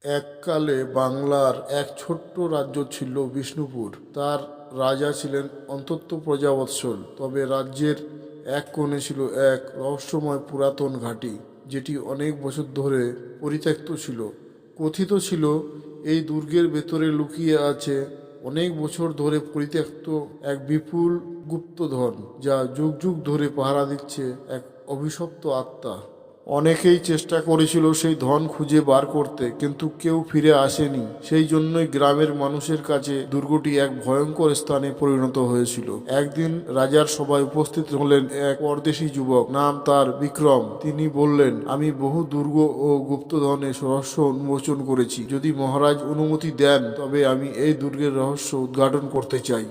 এককালে বাংলার এক ছোট্ট রাজ্য ছিল বিষ্ণুপুর। তার রাজা ছিলেন অন্তত প্রজাবৎসল। তবে রাজ্যের এক কোণে ছিল এক রহস্যময় পুরাতন ঘাঁটি, যেটি অনেক বছর ধরে পরিত্যক্ত ছিল। কথিত ছিল এই দুর্গের ভেতরে লুকিয়ে আছে অনেক বছর ধরে পরিত্যক্ত এক বিপুল গুপ্তধন, যা যুগ যুগ ধরে পাহারা দিচ্ছে এক অভিশপ্ত আত্মা। অনেকেই চেষ্টা করেছিল সেই ধন খুঁজে বার করতে, কিন্তু কেউ ফিরে আসেনি। সেই জন্যই গ্রামের মানুষের কাছে দুর্গটি এক ভয়ঙ্কর স্থানে পরিণত হয়েছিল। একদিন রাজার সভায় উপস্থিত হলেন এক পরদেশী যুবক, নাম তার বিক্রম। তিনি বললেন, আমি বহু দুর্গ ও গুপ্তধনের রহস্য উন্মোচন করেছি। যদি মহারাজ অনুমতি দেন, তবে আমি এই দুর্গের রহস্য উদ্ঘাটন করতে চাই।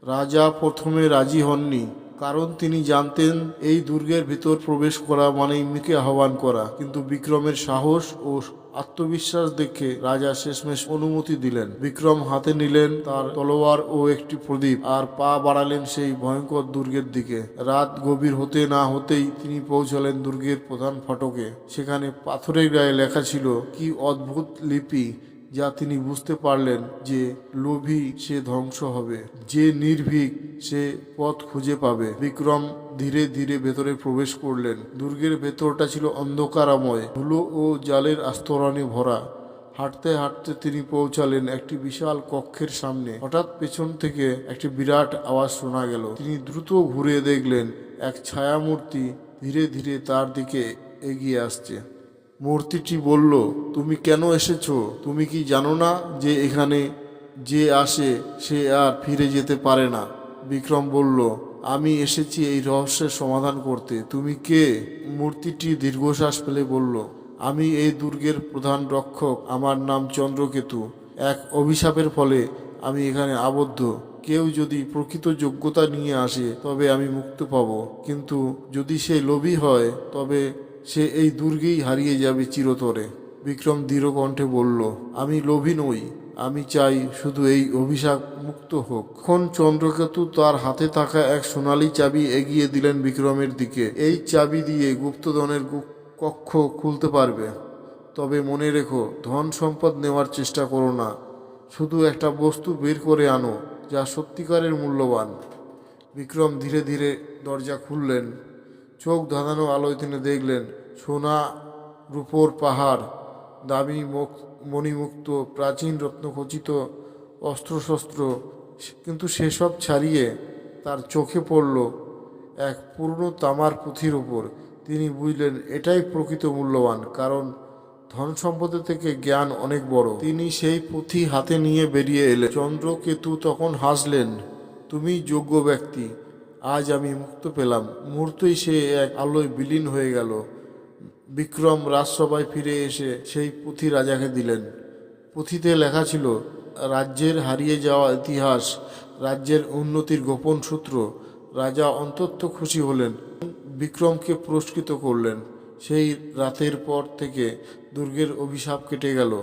রাজা প্রথমে রাজি হননি, কারণ তিনি জানতেন এই দুর্গের ভিতর প্রবেশ করা মানেই মৃত্যুকে আহ্বান করা। কিন্তু বিক্রমের সাহস ও আত্মবিশ্বাস দেখে রাজা শেষমেশ অনুমতি দিলেন। বিক্রম হাতে নিলেন তার তলোয়ার ও একটি প্রদীপ, আর পা বাড়ালেন সেই ভয়ঙ্কর দুর্গের দিকে। রাত গভীর হতে না হতেই তিনি পৌঁছালেন দুর্গের প্রধান ফটকে। সেখানে পাথরের গায়ে লেখা ছিল কি অদ্ভুত লিপি, যা তিনি বুঝতে পারলেন যে লোভী সে ধ্বংস হবে, যে নির্ভীক সে পথ খুঁজে পাবে। বিক্রম ধীরে ধীরে ভেতরে প্রবেশ করলেন। দুর্গের ভেতরটা ছিল অন্ধকারময়, ধুলো ও জালের আস্তরণে ভরা। হাঁটতে হাঁটতে তিনি পৌঁছালেন একটি বিশাল কক্ষের সামনে। হঠাৎ পেছন থেকে একটি বিরাট আওয়াজ শোনা গেল। তিনি দ্রুত ঘুরে দেখলেন এক ছায়ামূর্তি ধীরে ধীরে তার দিকে এগিয়ে আসছে। মূর্তিটি বলল, তুমি কেন এসেছো? তুমি কি জানো না যে এখানে যে আসে সে আর ফিরে যেতে পারে না? বিক্রম বলল, আমি এসেছি এই রহস্যের সমাধান করতে। তুমি কে? মূর্তিটি দীর্ঘশ্বাস ফেলে বলল, আমি এই দুর্গের প্রধান রক্ষক। আমার নাম চন্দ্রকেতু। এক অভিশাপের ফলে আমি এখানে আবদ্ধ। কেউ যদি প্রকৃত যোগ্যতা নিয়ে আসে, তবে আমি মুক্ত পাব। কিন্তু যদি সে লোভী হয়, তবে সে এই দুর্গেই হারিয়ে যাবে চিরতরে। বিক্রম দৃঢ় কণ্ঠে বলল, আমি লোভী নই। আমি চাই শুধু এই অভিশাপ মুক্ত হোক। তখন চন্দ্রকেতু তার হাতে থাকা এক সোনালী চাবি এগিয়ে দিলেন বিক্রমের দিকে। এই চাবি দিয়ে গুপ্তধনের কক্ষ খুলতে পারবে। তবে মনে রেখো, ধন সম্পদ নেওয়ার চেষ্টা করো না। শুধু একটা বস্তু বের করে আনো যা সত্যিকারের মূল্যবান। বিক্রম ধীরে ধীরে দরজা খুললেন। চোখ ধাঁধানো আলোয় তিনি দেখলেন সোনা রূপোর পাহাড়, দামি মণিমুক্ত, প্রাচীন রত্নখচিত অস্ত্রশস্ত্র। কিন্তু সেসব ছাড়িয়ে তার চোখে পড়ল এক পুরনো তামার পুঁথির উপর। তিনি বুঝলেন এটাই প্রকৃত মূল্যবান, কারণ ধন সম্পদের থেকে জ্ঞান অনেক বড়। তিনি সেই পুঁথি হাতে নিয়ে বেরিয়ে এলেন। চন্দ্রকেতু তখন হাসলেন, তুমি যোগ্য ব্যক্তি। আজ আমি মুক্ত পেলাম। মুহূর্তেই সে এক আলোয় বিলীন হয়ে গেল। বিক্রম রাজসভায় ফিরে এসে সেই পুঁথি রাজাকে দিলেন। পুঁথিতে লেখা ছিল রাজ্যের হারিয়ে যাওয়া ইতিহাস, রাজ্যের উন্নতির গোপন সূত্র। রাজা অত্যন্ত খুশি হলেন, বিক্রমকে পুরস্কৃত করলেন। সেই রাতের পর থেকে দুর্গের অভিশাপ কেটে গেল।